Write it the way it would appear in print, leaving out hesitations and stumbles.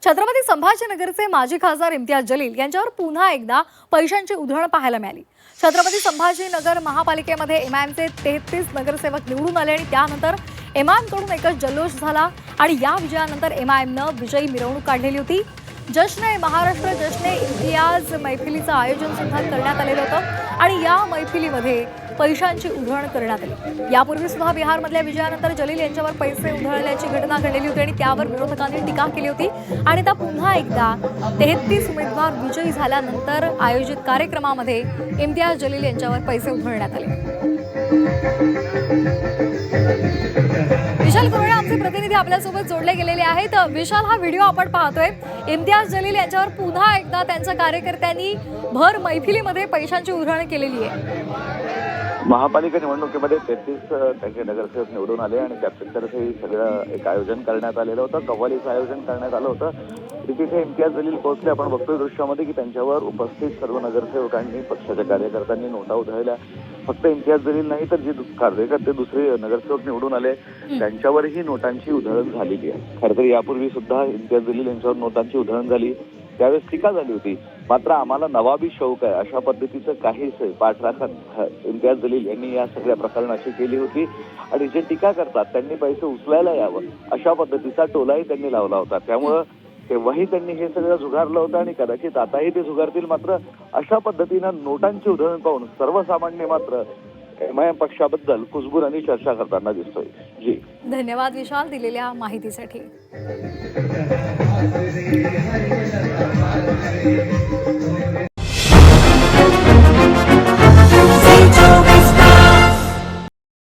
छत्रपती संभाजीनगरचे माजी खासदार इम्तियाज जलील यांच्यावर पुन्हा एकदा पैशांची उधळण पाहायला मिळाली। छत्रपती संभाजीनगर महापालिकेमध्ये एमआयएमचे 33 नगरसेवक निवडून आले आणि त्यानंतर एमआयएमकडून एकच जल्लोष झाला आणि या विजयानंतर एमआयएमनं विजयी मिरवणूक काढलेली होती। जश्न महाराष्ट्र जश्न इम्तियाज मैफिलीचं आयोजन सुद्धा करण्यात आलेलं होतं आणि या मैफिलीमध्ये पैशांची उधळण करण्यात आली। यापूर्वी सुद्धा बिहारमधल्या विजयानंतर जलील यांच्यावर पैसे उधळल्याची घटना घडलेली होती आणि त्यावर विरोधकांनी टीका केली होती आणि आता पुन्हा एकदा 33 उमेदवार विजयी झाल्यानंतर आयोजित कार्यक्रमामध्ये इम्तियाज जलील यांच्यावर पैसे उधळण्यात आले। विशाल कुरळे आमचे प्रतिनिधी आपल्यासोबत जोडले गेलेले आहेत। विशाल, हा व्हिडिओ आपण पाहतोय, इम्तियाज जलील यांच्यावर पुन्हा एकदा त्यांच्या कार्यकर्त्यांनी भर मैफिलीमध्ये पैशांची उधळण केलेली आहे। महापालिका निवडणुकीमध्ये 33 त्यांचे नगरसेवक निवडून आले आणि त्यातर्फे सगळं एक आयोजन करण्यात आलेलं होतं, कव्वालीचं आयोजन करण्यात आलं होतं। तिथे इम्तियाज जलील पोहोचले। आपण बघतोय दृश्यामध्ये की त्यांच्यावर उपस्थित सर्व नगरसेवकांनी, पक्षाच्या कार्यकर्त्यांनी नोटा उधळल्या। फक्त इम्तियाज जलील नाही तर जे कार्यकर्ते दुसरे नगरसेवक निवडून आले त्यांच्यावरही नोटांची उधळण झालेली आहे। खरं तर यापूर्वी सुद्धा इम्तियाज जलील यांच्यावर नोटांची उधळण झाली, त्यावेळेस टीका झाली होती। मात्र आम्हाला नवाबी शौक आहे अशा पद्धतीचं काहीच पाठराखण इम्तियाज जलील यांनी या सगळ्या प्रकरणाची केली होती आणि जे टीका करतात त्यांनी पैसे उचलायला यावं अशा पद्धतीचा टोलाही त्यांनी लावला होता। त्यामुळं तेव्हाही त्यांनी हे सगळं झुगारलं होतं आणि कदाचित आताही ते झुगारतील। मात्र अशा पद्धतीनं नोटांची उधळण पाहून सर्वसामान्य मात्र एमआयएम पक्षाबद्दल कुजबुजाने चर्चा करताना दिसतोय। जी धन्यवाद विशाल दिलेल्या माहितीसाठी। Thank you.